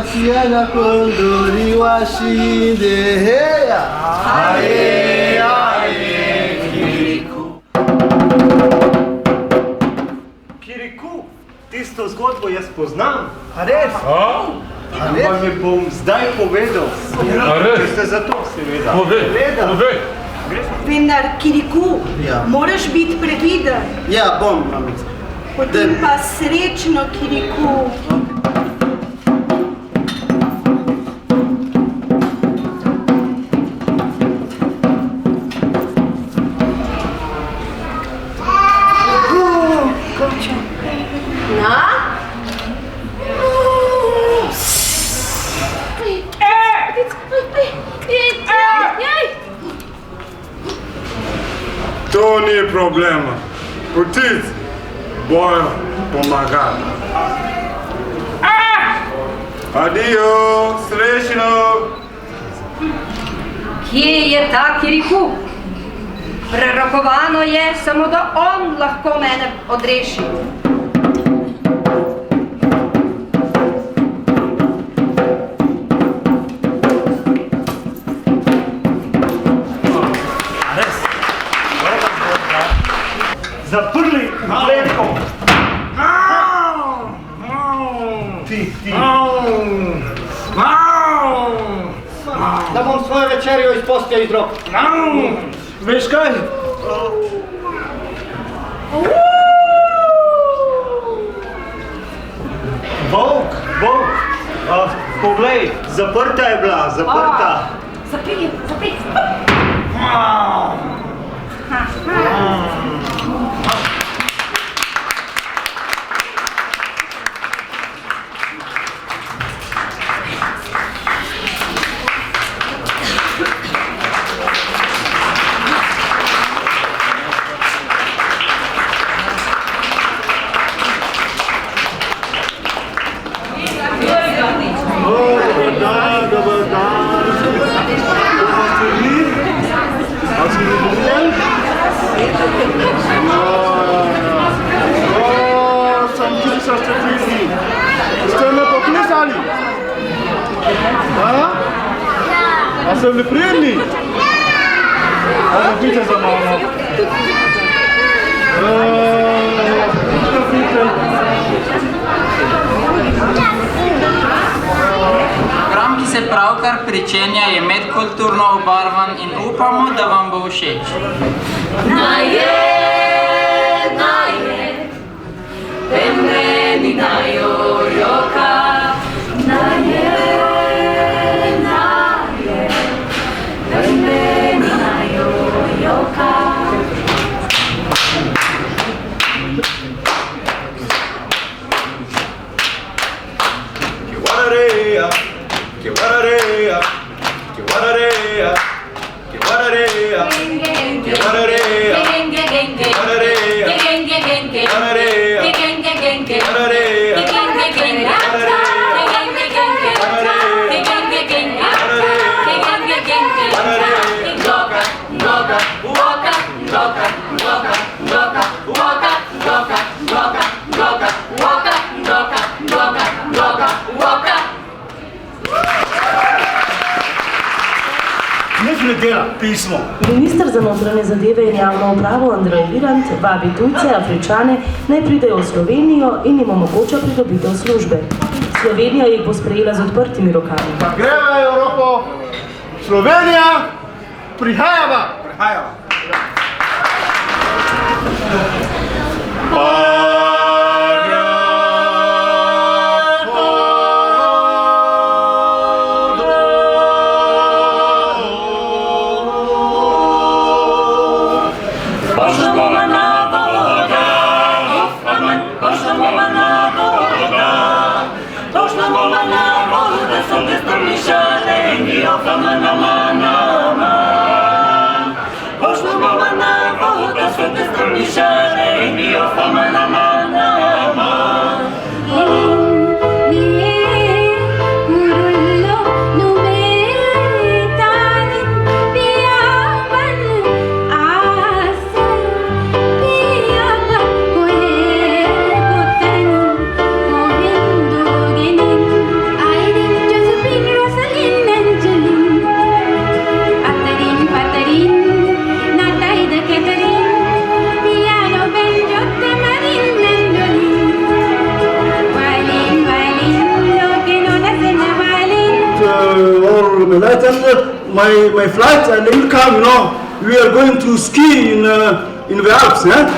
Siaka kondori washinde. Heya! Aye, aye, Kiriku. Kiriku, tisto zgodbo jaz poznam. A res? Vam je bom zdaj povedal. Če ste za to, seveda. Povej. Vendar, Kiriku, moraš biti previden. Ja, bom, mamica. Potem pa srečno, Kiriku. To ni problema. Ptic bojo pomagati. Adijo, srečno! Kje je ta Kiriku? Prerokovano je samo, da on lahko mene odreši. Zaprli kletko! Ti! Da bom svojo večerjo izpustil iz rok. Veš kaj? Volk! Poglej, zaprta je bila, zaprta. Zapri! Dobar dan. Sam kiedyś jeszcze przyjdzie. Chcemy poklisali. A są wyprymni. Ale widzę za mało. Program, ki se pravkar pričenja, je medkulturno obarvan in upamo, da vam bo všeč. Pemreni najojoka, pemreni najojoka. Kiwararea, kiwararea, kiwararea, kiwararea, kiwararea, pismo. Minister za notranje zadeve in javno upravo Andrej Virant vabi tujce, Afričane, naj pridejo v Slovenijo in jim omogoča pridobitev službe. Slovenija jih bo sprejela z odprtimi rokami. Pa greva Evropo! Slovenija! Prihajava! for my light and my flight and then come, you know, we are going to ski in the Alps, yeah?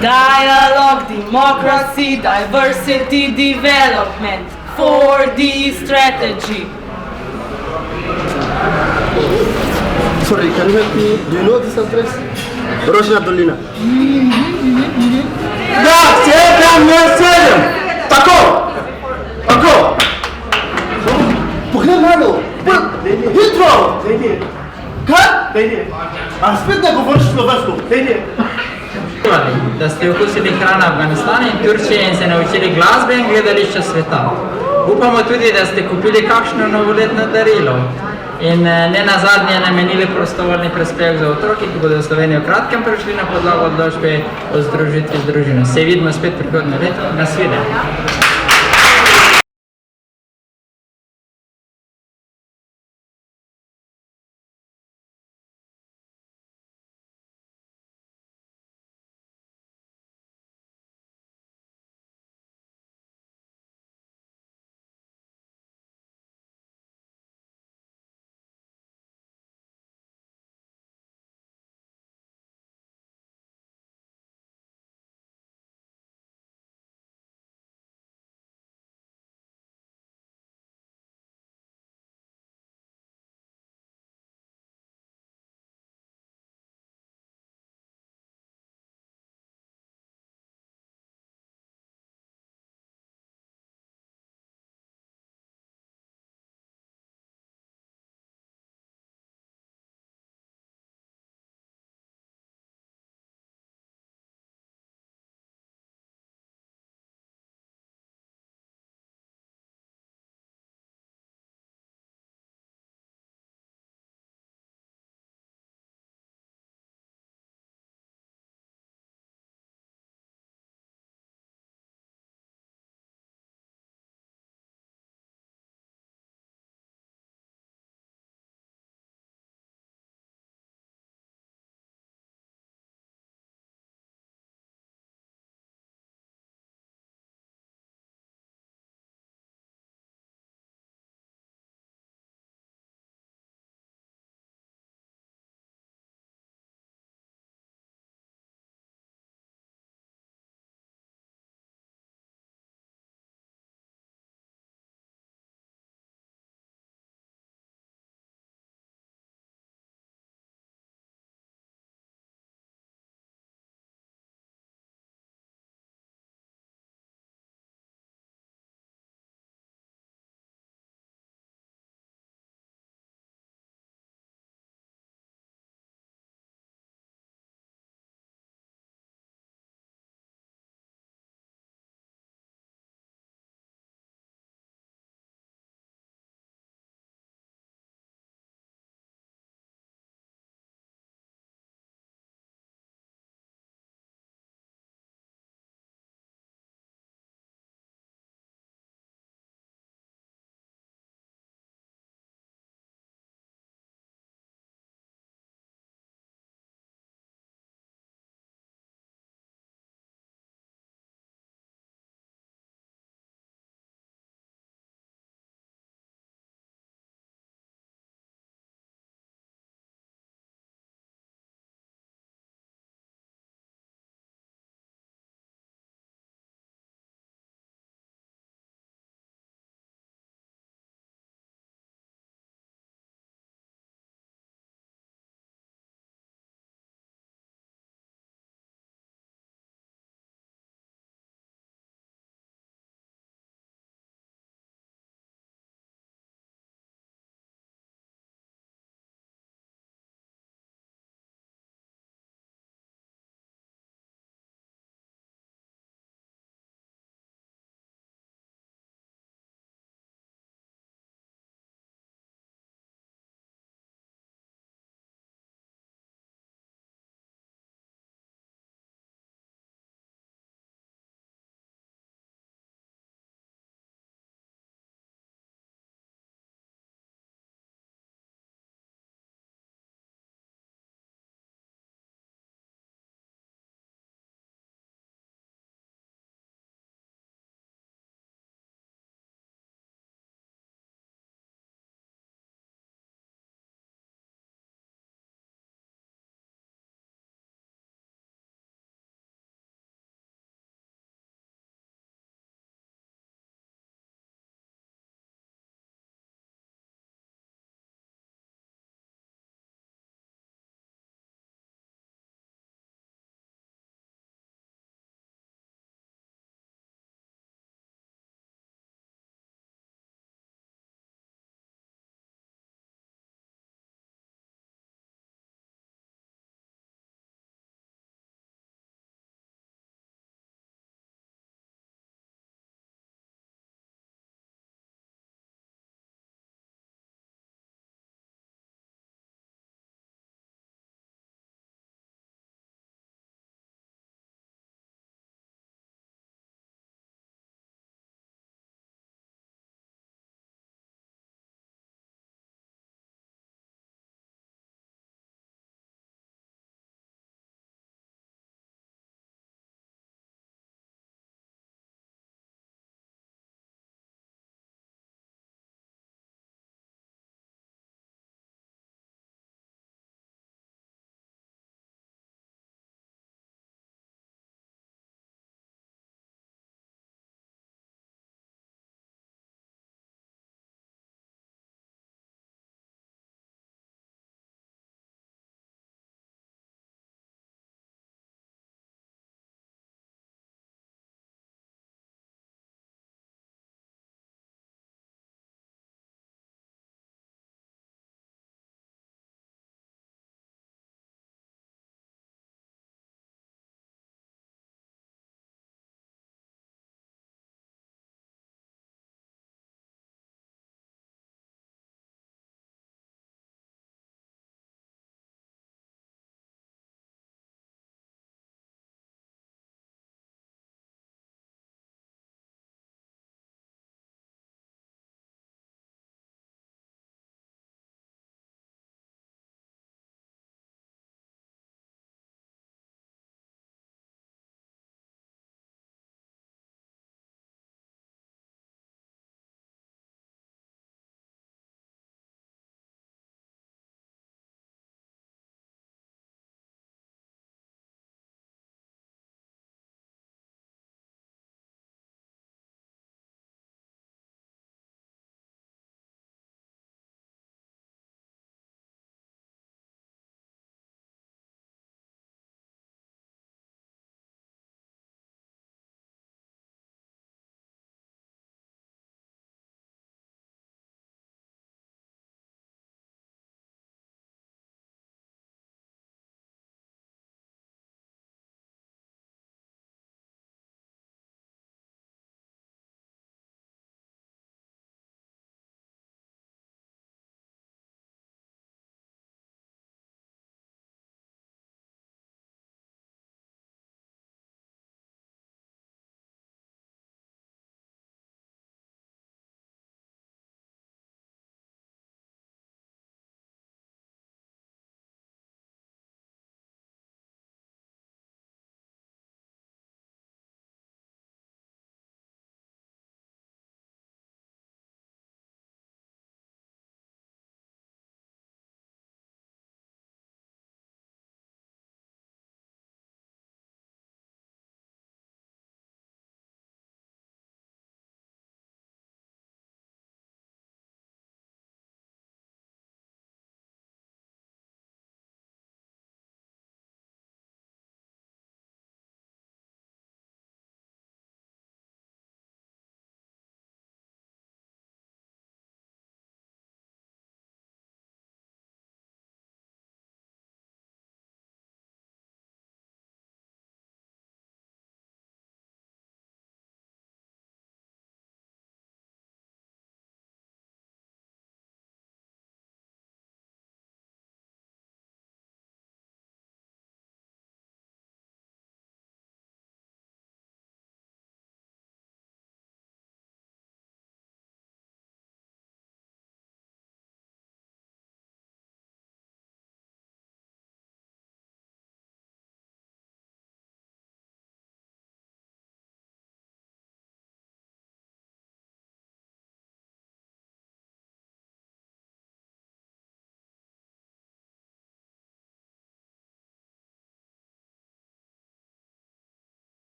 Dialogue, democracy, diversity, development. 4D strategy. Sorry, can you help me? Do you know this address? Roshna Dolina. Да, седем. Тако! Погледнай надолу. Хитро! Как? А спит да говориш словенско. Da ste okusili hrana Afganistana in Turčije in se naučili glasbe in gledališča sveta. Upamo tudi, da ste kupili kakšno novoletno darilo in ne nazadnje namenili prostovoljni prispevek za otroke, ki bodo v Slovenijo v kratkem prišli na podlago odločbe o združitvi z družino. Se vidimo spet prihodnje leto. Nasvidenje.